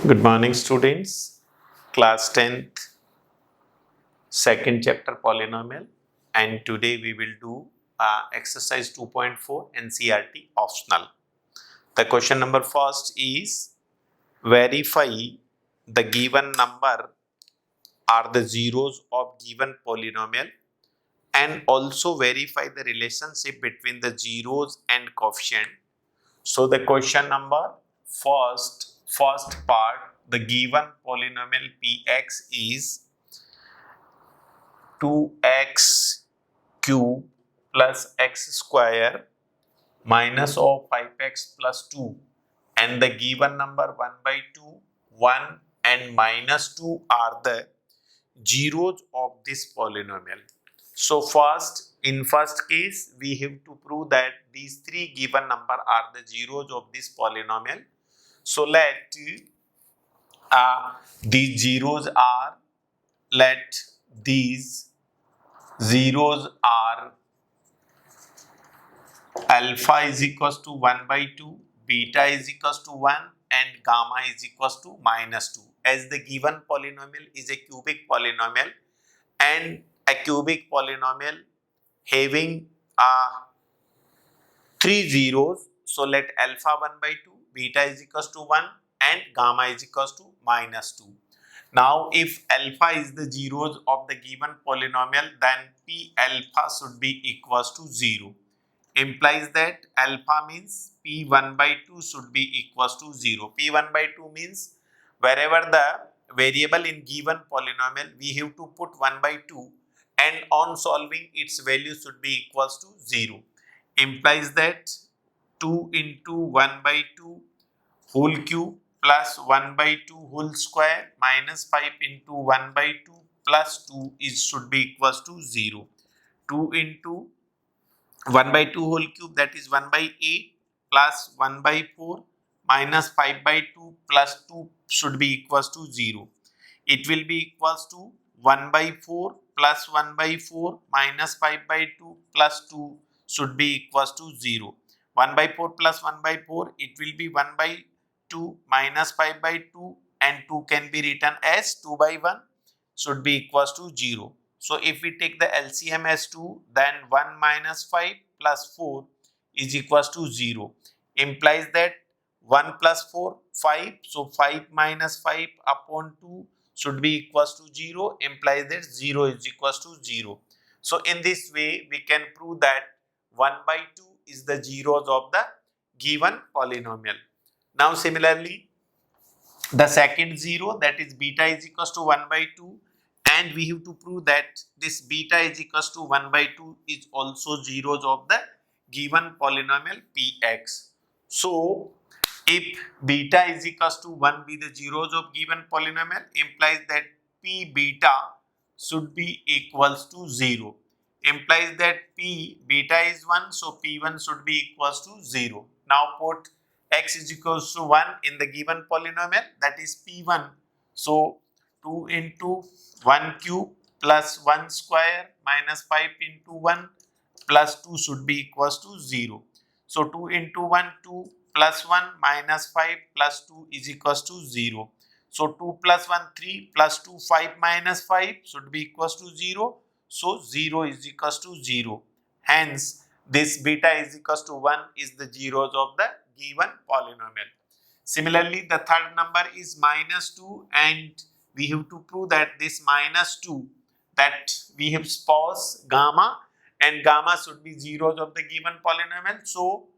Good morning, students. Class 10th, second chapter polynomial, and today we will do exercise 2.4 NCERT optional. The question number first is verify the given number are the zeros of given polynomial and also verify the relationship between the zeros and coefficient. So the question number first part, the given polynomial px is 2x cube plus x square minus of 5x plus 2, and the given number 1 by 2, 1 and minus 2 are the zeros of this polynomial. So in first case we have to prove that these three given number are the zeros of this polynomial. So let these zeros are, let these zeros are alpha is equals to 1 by 2, beta is equals to 1 and gamma is equals to minus 2. As the given polynomial is a cubic polynomial and a cubic polynomial having three zeros, so let alpha 1 by 2, beta is equals to 1 and gamma is equals to minus 2. Now if alpha is the zeros of the given polynomial, then p alpha should be equals to 0. Implies that alpha means p1 by 2 should be equals to 0. p1 by 2 means wherever the variable in given polynomial we have to put 1 by 2 and on solving its value should be equals to 0. Implies that 2 into 1 by 2 whole cube plus 1 by 2 whole square minus 5 into 1 by 2 plus 2 should be equals to 0. 2 into 1 by 2 whole cube, that is 1 by 8 plus 1 by 4 minus 5 by 2 plus 2 should be equals to 0. It will be equals to 1 by 4 plus 1 by 4 minus 5 by 2 plus 2 should be equals to 0. 1 by 4 plus 1 by 4, it will be 1 by 2 minus 5 by 2 and 2 can be written as 2 by 1 should be equals to 0. So if we take the LCM as 2, then 1 minus 5 plus 4 is equals to 0. Implies that 1 plus 4, 5. So 5 minus 5 upon 2 should be equals to 0. Implies that 0 is equals to 0. So in this way, we can prove that 1 by 2 is the zeros of the given polynomial. Now similarly, the second zero, that is beta is equals to 1 by 2, and we have to prove that this beta is equals to 1 by 2 is also zeros of the given polynomial px. So if beta is equals to 1 be the zeros of given polynomial, implies that p beta should be equals to 0. Implies that p beta is 1, so p1 should be equals to 0. Now put x is equals to 1 in the given polynomial, that is p1. So 2 into 1 cube plus 1 square minus 5 into 1 plus 2 should be equals to 0. So 2 into 1, 2 plus 1 minus 5 plus 2 is equals to 0. So 2 plus 1, 3 plus 2, 5 minus 5 should be equals to 0. So 0 is equals to 0. Hence, this beta is equals to 1 is the zeros of the given polynomial. Similarly, the third number is minus 2, and we have to prove that this minus 2, that we have suppose gamma, and gamma should be zeros of the given polynomial. So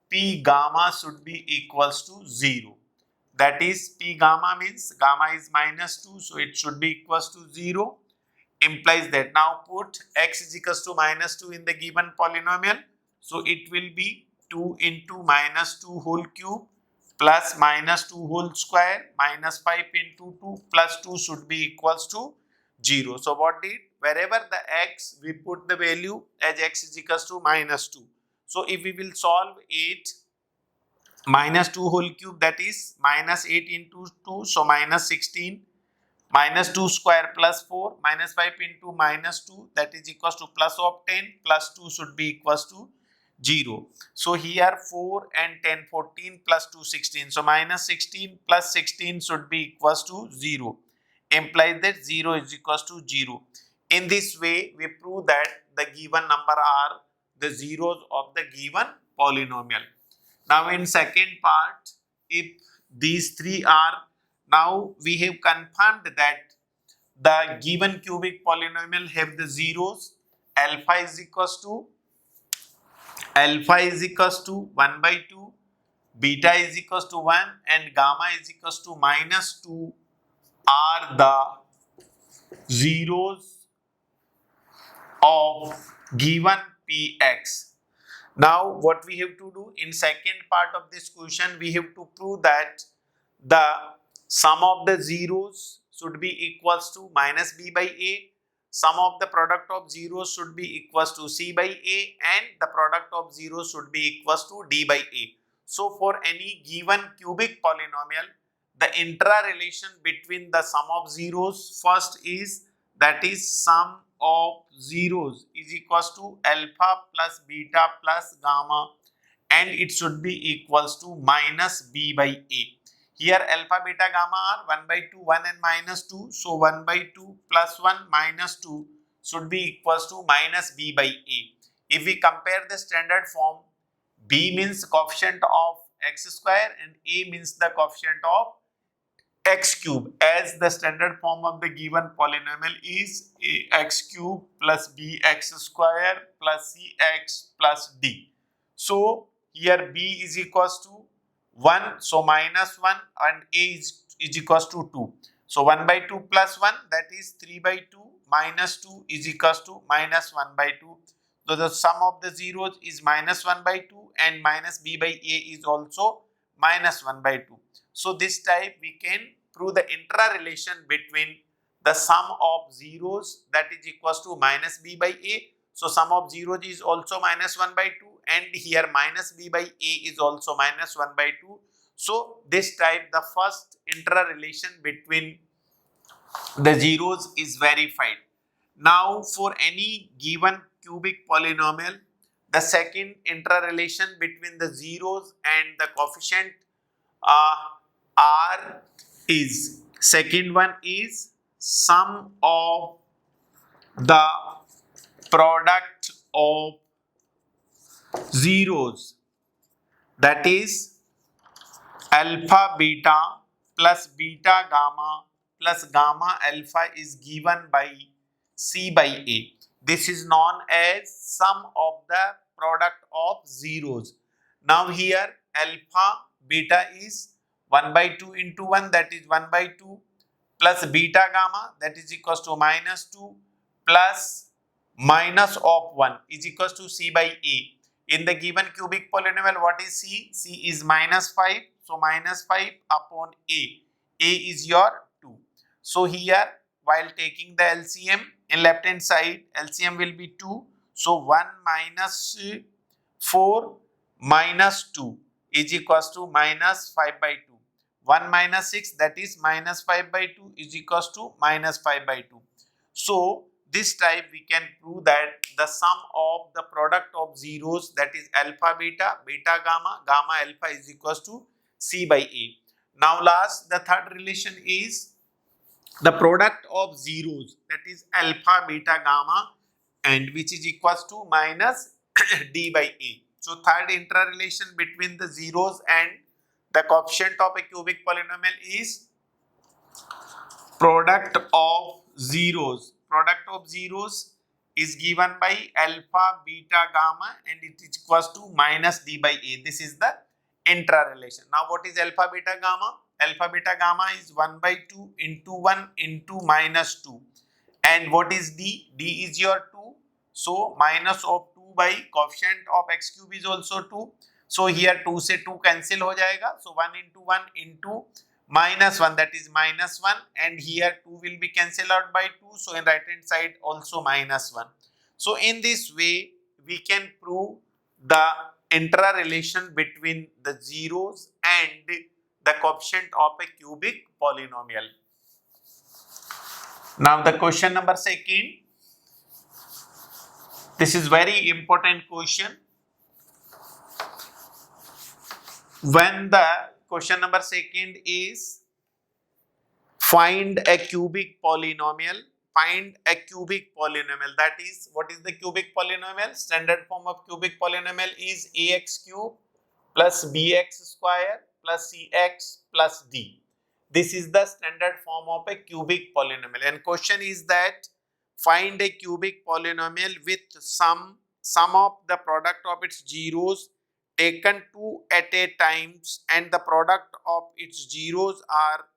p gamma should be equals to 0. That is, p gamma means gamma is minus 2, so it should be equals to 0. Implies that now put x is equals to minus 2 in the given polynomial. So it will be 2 into minus 2 whole cube plus minus 2 whole square minus 5 into 2 plus 2 should be equals to 0. So what did? Wherever the x, we put the value as x is equals to minus 2. So if we will solve 8 minus 2 whole cube, that is minus 8 into 2, so minus 16, minus 2 square plus 4 minus 5 into minus 2, that is equals to plus of 10 plus 2 should be equals to 0. So here 4 and 10, 14 plus 2, 16. So minus 16 plus 16 should be equals to 0. Implies that 0 is equals to 0. In this way, we prove that the given number are the zeros of the given polynomial. Now in second part, if these three are, now we have confirmed that the given cubic polynomial have the zeros. Alpha is equals to 1 by 2, beta is equals to 1 and gamma is equals to minus 2 are the zeros of given Px. Now what we have to do in second part of this question, we have to prove that the sum of the zeros should be equals to minus b by a, sum of the product of zeros should be equals to c by a, and the product of zeros should be equals to d by a. So for any given cubic polynomial, the intra-relation between the sum of zeros first is, that is sum of zeros is equals to alpha plus beta plus gamma, and it should be equals to minus b by a. Here alpha, beta, gamma are 1 by 2, 1 and minus 2. So 1 by 2 plus 1 minus 2 should be equals to minus b by a. If we compare the standard form, b means coefficient of x square and a means the coefficient of x cube, as the standard form of the given polynomial is x cube plus bx square plus cx plus d. So here b is equals to 1, so minus 1, and a is equals to 2. So 1 by 2 plus 1, that is 3 by 2, minus 2 is equals to minus 1 by 2. So the sum of the zeros is minus 1 by 2 and minus b by a is also minus 1 by 2. So this type we can prove the intra-relation between the sum of zeros, that is equals to minus b by a. So sum of zeros is also minus 1 by 2, and here minus b by a is also minus 1 by 2. So this type, the first intra-relation between the zeros is verified. Now for any given cubic polynomial, the second intra-relation between the zeros and the coefficient r is, second one is sum of the product of zeros, that is alpha beta plus beta gamma plus gamma alpha is given by c by a. This is known as sum of the product of zeros. Now here alpha beta is 1 by 2 into 1, that is 1 by 2, plus beta gamma, that is equals to minus 2, plus minus of 1 is equals to c by a. In the given cubic polynomial, what is c? C is minus 5. So minus 5 upon a. A is your 2. So here, while taking the LCM, in left hand side, LCM will be 2. So 1 minus 4 minus 2 is equals to minus 5 by 2. 1 minus 6, that is minus 5 by 2 is equals to minus 5 by 2. So this type we can prove that the sum of the product of zeros, that is alpha beta, beta gamma, gamma alpha is equals to c by a. Now last, the third relation is the product of zeros, that is alpha beta gamma, and which is equals to minus d by a. So third intra-relation between the zeros and the coefficient of a cubic polynomial is product of zeros. Product of zeros is given by alpha, beta, gamma, and it is equals to minus d by a. This is the intra-relation. Now what is alpha, beta, gamma? Alpha, beta, gamma is 1 by 2 into 1 into minus 2. And what is d? D is your 2. So minus of 2 by coefficient of x cube is also 2. So here 2 से 2 cancel हो जाएगा. So 1 into minus 1, that is minus 1, and here 2 will be cancelled out by 2. So in right hand side also minus 1. So in this way we can prove the intra-relation between the zeros and the coefficient of a cubic polynomial. Now the question number second. This is very important question. when the question number second is find a cubic polynomial. Find a cubic polynomial. That is, what is the cubic polynomial? Standard form of cubic polynomial is ax cube plus bx square plus cx plus d. This is the standard form of a cubic polynomial. And question is that find a cubic polynomial with sum of the product of its zeros taken 2 at a times, and the product of its zeros are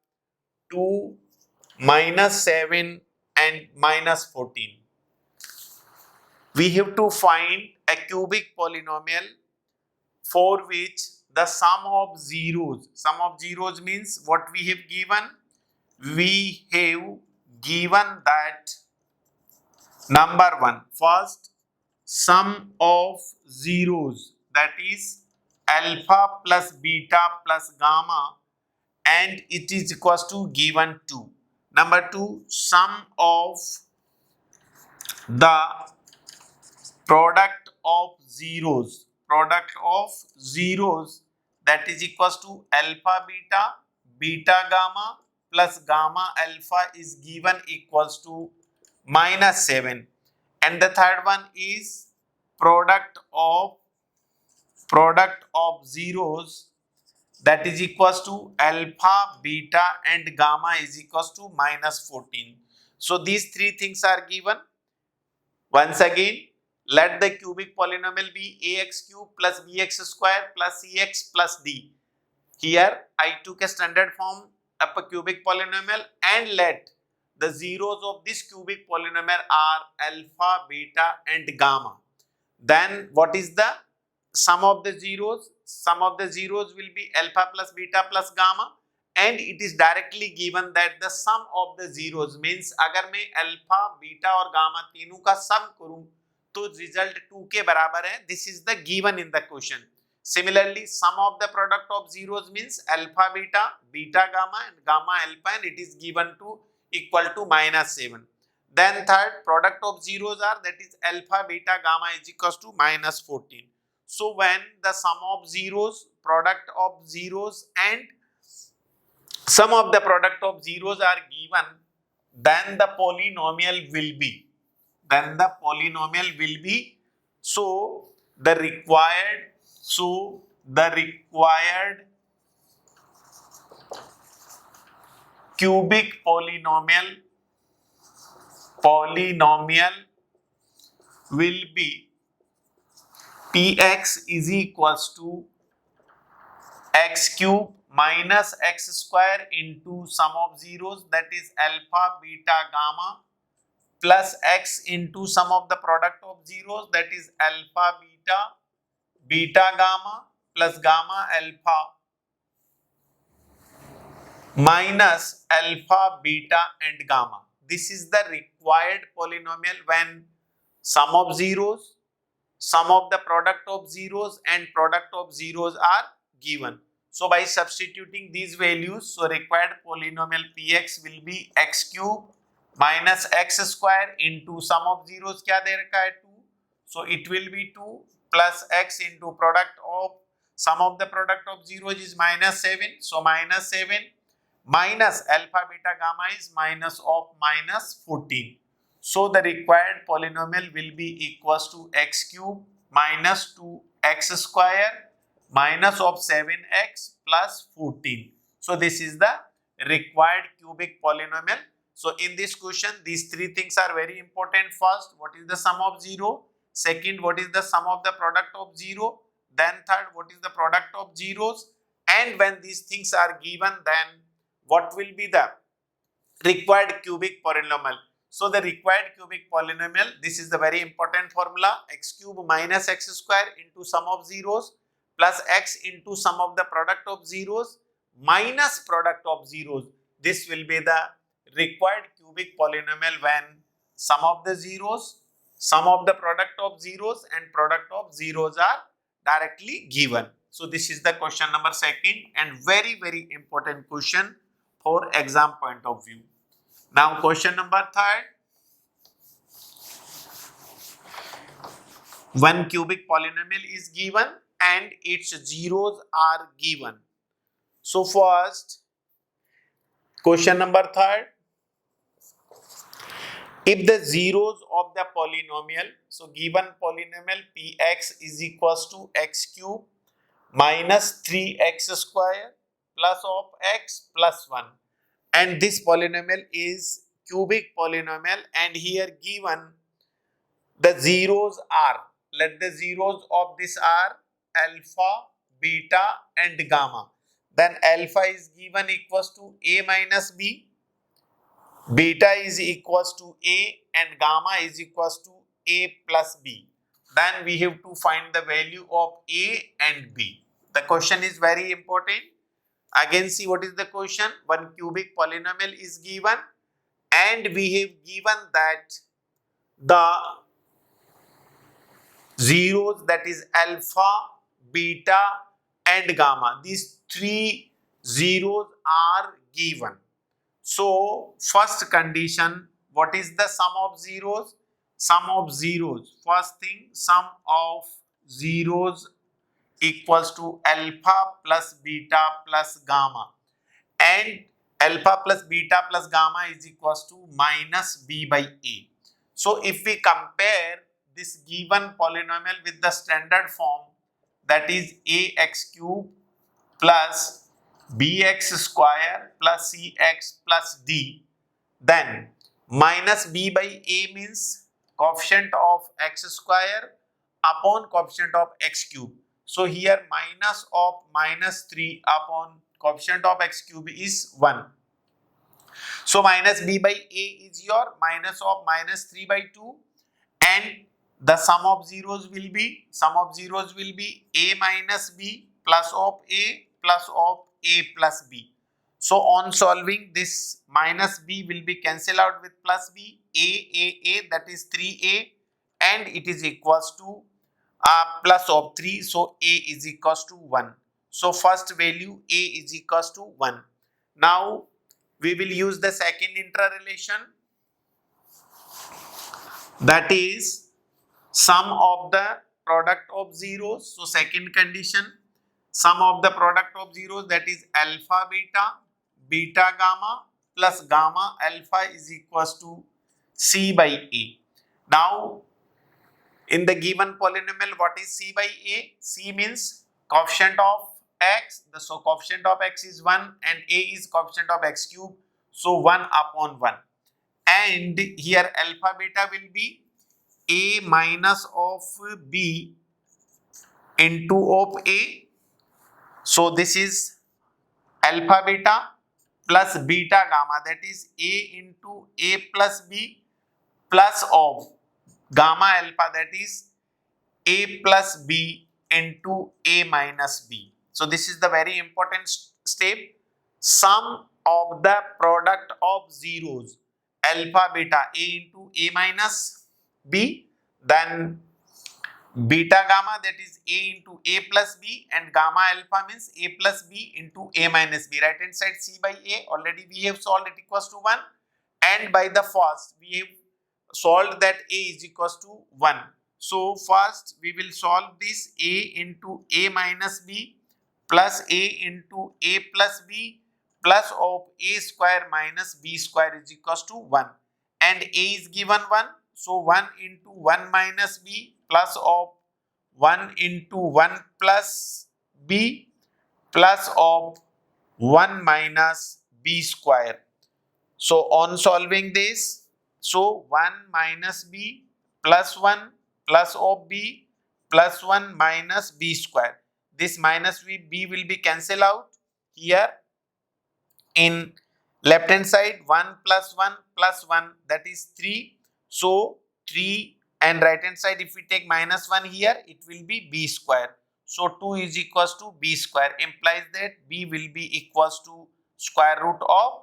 2, -7 and -14. We have to find a cubic polynomial for which the sum of zeros means what we have given? We have given that number 1, first sum of zeros, that is alpha plus beta plus gamma, and it is equals to given 2. Number 2, sum of the product of zeros, that is equals to alpha beta, beta gamma plus gamma alpha is given equals to -7. And the third one is product of zeros, that is equals to alpha, beta and gamma is equals to -14. So these three things are given. Once again, let the cubic polynomial be ax cube plus bx square plus cx plus d. Here I took a standard form of a cubic polynomial, and let the zeros of this cubic polynomial are alpha, beta and gamma. Then what is the sum of the zeros? Sum of the zeros will be alpha plus beta plus gamma, and it is directly given that the sum of the zeros means अगर मैं alpha, beta और gamma तीनों का sum करूं तो result 2 के बराबर है. This is the given in the question. Similarly, sum of the product of zeros means alpha beta, beta gamma and gamma alpha, and it is given to equal to -7. Then third, product of zeros are, that is alpha, beta, gamma is equals to -14. So when the sum of zeros, product of zeros and sum of the product of zeros are given, then the polynomial will be, so the required cubic polynomial will be px is equals to x cube minus x square into sum of zeros, that is alpha, beta, gamma, plus x into sum of the product of zeros, that is alpha, beta, beta, gamma plus gamma alpha minus alpha, beta and gamma. This is the required polynomial when sum of zeros, sum of the product of zeros and product of zeros are given. So by substituting these values, so required polynomial px will be x cube minus x square into sum of zeros क्या दे रखा है 2, so it will be 2 plus x into product of sum of the product of zeros is -7, so -7 minus alpha, beta, gamma is minus of -14. So the required polynomial will be equals to x cube minus 2x square minus of 7x plus 14. So this is the required cubic polynomial. So in this question, these three things are very important. First, what is the sum of zero? Second, what is the sum of the product of zero? Then third, what is the product of zeros? And when these things are given, then what will be the required cubic polynomial? So the required cubic polynomial, this is the very important formula, x cube minus x square into sum of zeros plus x into sum of the product of zeros minus product of zeros. This will be the required cubic polynomial when sum of the zeros, sum of the product of zeros and product of zeros are directly given. So this is the question number second and very, very important question for exam point of view. Now question number third. One cubic polynomial is given and its zeros are given. So first, question number third. If the zeros of the polynomial, so given polynomial px is equals to x cube minus 3x square plus of x plus 1, and this polynomial is cubic polynomial, and here given the zeros are, let the zeros of this are alpha, beta and gamma. Then alpha is given equals to a minus b, beta is equals to a, and gamma is equals to a plus b. Then we have to find the value of a and b. The question is very important. Again, see what is the question. One cubic polynomial is given, and we have given that the zeros, that is alpha, beta and gamma, these three zeros are given. So first condition, what is the sum of zeros? Sum of zeros, first thing, sum of zeros equals to alpha plus beta plus gamma, and alpha plus beta plus gamma is equals to minus b by a. So if we compare this given polynomial with the standard form, that is ax cube plus bx square plus cx plus d, then minus b by a means coefficient of x square upon coefficient of x cube. So here minus of minus 3 upon coefficient of x cube is 1. So minus b by a is your minus of minus 3 by 2, and the sum of zeros will be a minus b plus of a plus of a plus b. So on solving, this minus b will be cancelled out with plus b, a, that is 3a, and it is equals to plus of 3, so a is equals to 1. So first value a is equals to 1. Now we will use the second interrelation, that is sum of the product of zeros. So second condition, sum of the product of zeros, that is alpha beta, beta gamma plus gamma alpha is equals to c by a. Now in the given polynomial, what is c by a? C means coefficient of x, so coefficient of x is 1 and a is coefficient of x cube, so 1 upon 1, and here alpha beta will be a minus of b into of a. So this is alpha beta plus beta gamma, that is a into a plus b plus of gamma alpha, that is a plus b into a minus b. So this is the very important step. Sum of the product of zeros, alpha beta a into a minus b, then beta gamma, that is a into a plus b, and gamma alpha means a plus b into a minus b. Right hand side c by a already we have solved, it equals to 1, and by the first we have solved that a is equals to 1. So first we will solve this a into a minus b plus a into a plus b plus of a square minus b square is equals to 1, and a is given 1, so 1 into 1 minus b plus of 1 into 1 plus b plus of 1 minus b square. So on solving this, so 1 minus b plus 1 plus of b plus 1 minus b square. This minus b will be cancelled out here. In left hand side, 1 plus 1 plus 1, that is 3. So 3, and right hand side if we take minus 1 here, it will be b square. So 2 is equals to b square, implies that b will be equals to square root of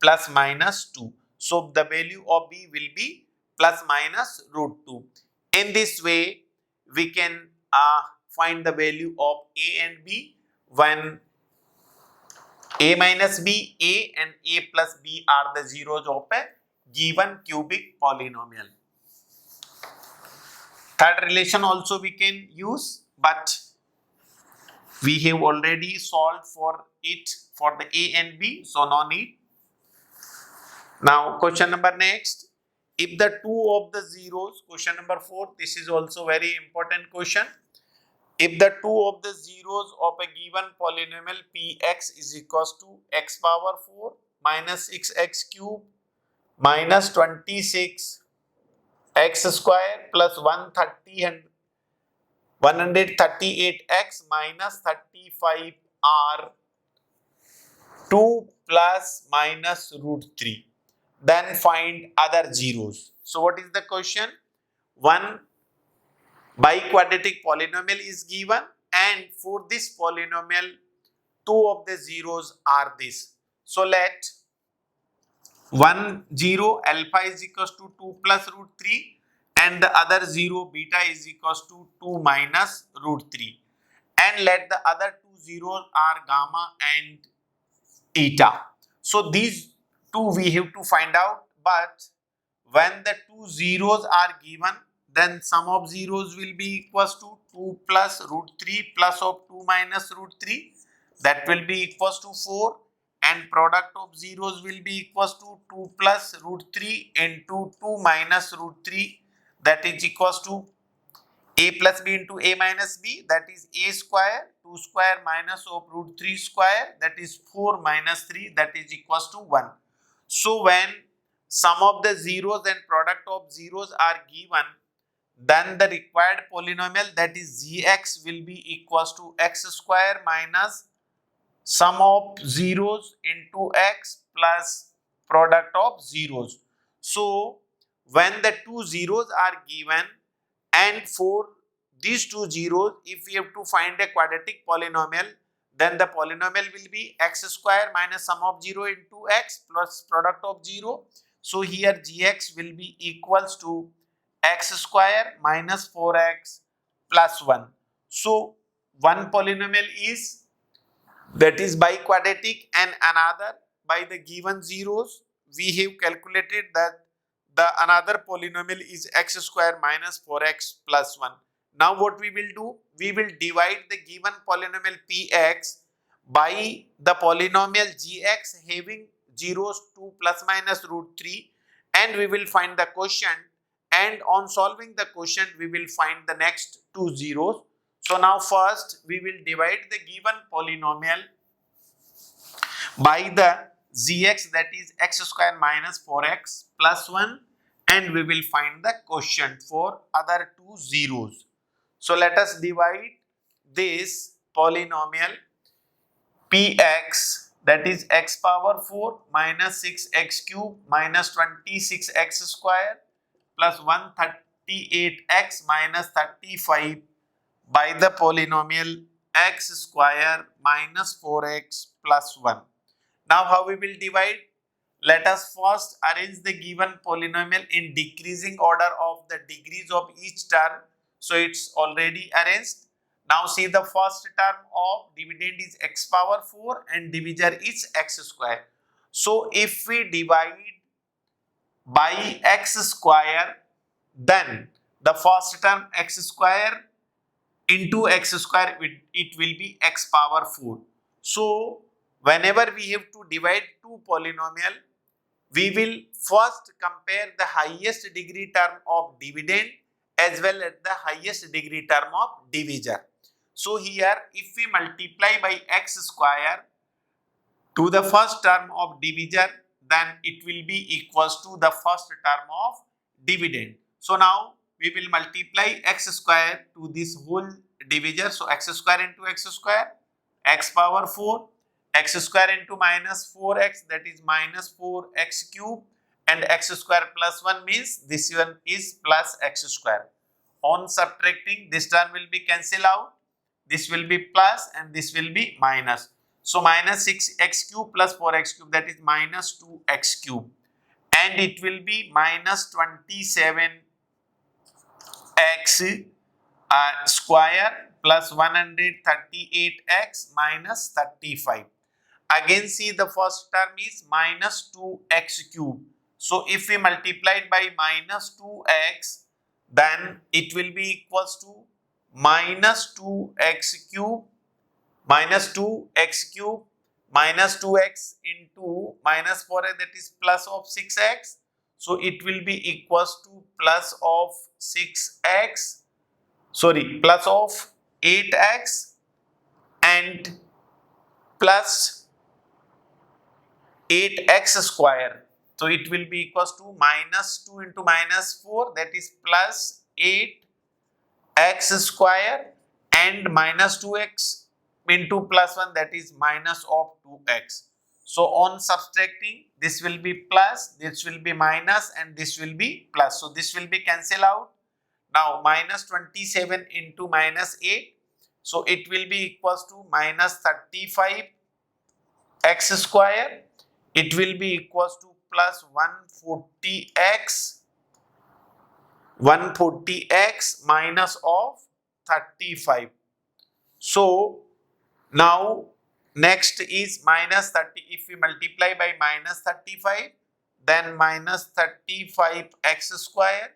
plus minus 2. So the value of b will be plus minus root 2. In this way, we can find the value of a and b when a minus b, a and a plus b are the zeros of a given cubic polynomial. Third relation also we can use, but We have already solved for it for the A and B, so no need. Now question number next. If the two of the zeros, question number 4, this is also very important question. If the two of the zeros of a given polynomial Px is equals to x power 4 minus 6x cube minus 26 x square plus 130 and 138x minus 35 are 2 plus minus root 3. Then find other zeros. So what is the question? One biquadratic polynomial is given, and for this polynomial two of the zeros are this. So let 1 0 alpha is equals to 2 plus root 3 and the other 0 beta is equals to 2 minus root 3, and let the other two zeros are gamma and eta. So these two we have to find out, but when the two zeros are given, then sum of zeros will be equals to 2 plus root 3 plus of 2 minus root 3, that will be equals to 4, and product of zeros will be equals to 2 plus root 3 into 2 minus root 3, that is equals to a plus b into a minus b, that is a square, 2 square minus of root 3 square, that is 4 minus 3, that is equals to 1. So when sum of the zeros and product of zeros are given, then the required polynomial, that is gx, will be equals to x square minus sum of zeros into x plus product of zeros. So when the two zeros are given, and for these two zeros, if we have to find a quadratic polynomial, then the polynomial will be x square minus sum of 0 into x plus product of 0. So here gx will be equals to x square minus 4x plus 1. So one polynomial is, that is biquadratic, and another by the given zeros we have calculated that the another polynomial is x square minus 4x plus 1. Now what we will do? We will divide the given polynomial px by the polynomial gx having zeros 2 plus minus root 3, and we will find the quotient, and on solving the quotient we will find the next two zeros. So now first we will divide the given polynomial by the gx, that is x square minus 4x plus 1, and we will find the quotient for other two zeros. So let us divide this polynomial px, that is x power 4 minus 6x cube minus 26x square plus 138x minus 35 by the polynomial x square minus 4x plus 1. Now how we will divide? Let us first arrange the given polynomial in decreasing order of the degrees of each term. So it's already arranged. Now see, the first term of dividend is x power 4 and divisor is x square. So if we divide by x square, then the first term x square into x square, it will be x power 4. So whenever we have to divide two polynomial, we will first compare the highest degree term of dividend as well as the highest degree term of divisor. So here if we multiply by x square to the first term of divisor, then it will be equals to the first term of dividend. So now we will multiply x square to this whole divisor. So x square into x square, x power 4, x square into minus 4x, that is minus 4x cube, and x square plus 1 means this one is plus x square. On subtracting, this term will be cancelled out, this will be plus and this will be minus. So minus 6x cube plus 4x cube, that is minus 2x cube, and it will be minus 27x square plus 138x minus 35. Again see, the first term is minus 2x cube. So if we multiply it by minus 2x, then it will be equals to minus 2x cube minus 2x cube minus 2x into minus 4x, that is plus of 6x. So it will be equals to plus of 6x, sorry, plus of 8x and plus 8x square. So it will be equals to minus 2 into minus 4, that is plus 8x square and minus 2x into plus 1, that is minus of 2x. So on subtracting, this will be plus, this will be minus and this will be plus. So this will be cancelled out. Now minus 27 into minus 8. So it will be equals to minus 35 x square. It will be equals to plus 140x minus of 35. So now next is minus 30. If we multiply by minus 35, then minus 35x square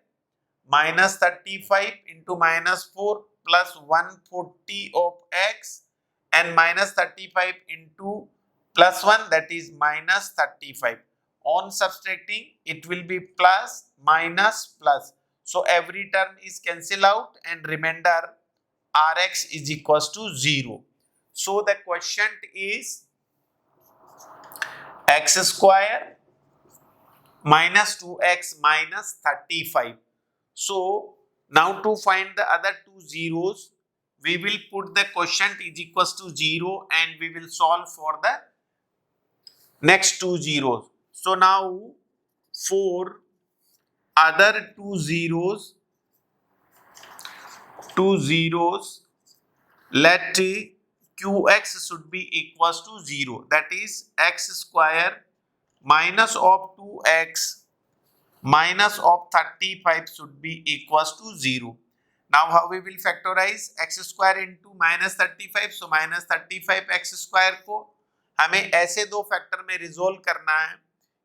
minus 35 into minus 4 plus 140 of x and minus 35 into plus 1, that is minus 35. On subtracting, it will be plus minus plus. So every term is cancelled out and remainder Rx is equals to 0. So the quotient is x square minus 2x minus 35. So now to find the other two zeros, we will put the quotient is equals to 0 and we will solve for the next two zeros. So now for other two zeros, let qx should be equals to 0. That is x square minus of 2x minus of 35 should be equals to 0. Now how we will factorize x square into minus 35? So minus 35 x square को हमें ऐसे दो factor में resolve करना है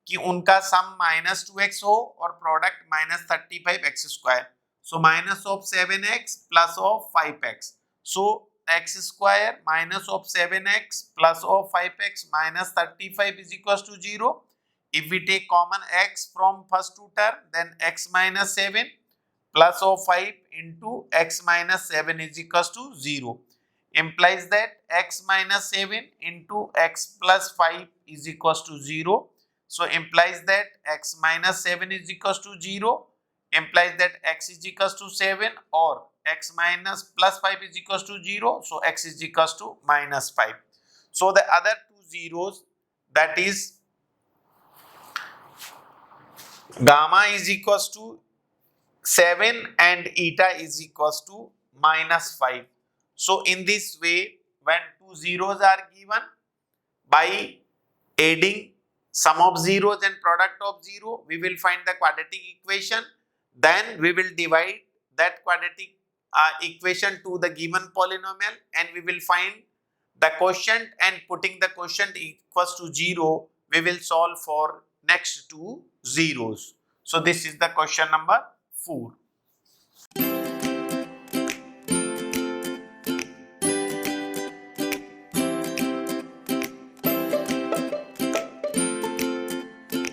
कि उनका सम minus 2x हो और product minus 35 x square. So minus of 7x plus of 5x. So x square minus of 7x plus of 5x minus 35 is equals to 0. If we take common x from first two term, then x minus 7 plus of 5 into x minus 7 is equals to 0. Implies that x minus 7 into x plus 5 is equals to 0. So implies that x minus 7 is equals to 0. Implies that x is equals to 7 or x minus plus 5 is equals to 0. So x is equals to minus 5. So the other two zeros, that is gamma is equals to 7 and eta is equals to minus 5. So in this way, when two zeros are given, by adding sum of zeros and product of 0, we will find the quadratic equation. Then we will divide that quadratic equation to the given polynomial and we will find the quotient, and putting the quotient equals to 0, we will solve for next two zeros. So this is the question number 4.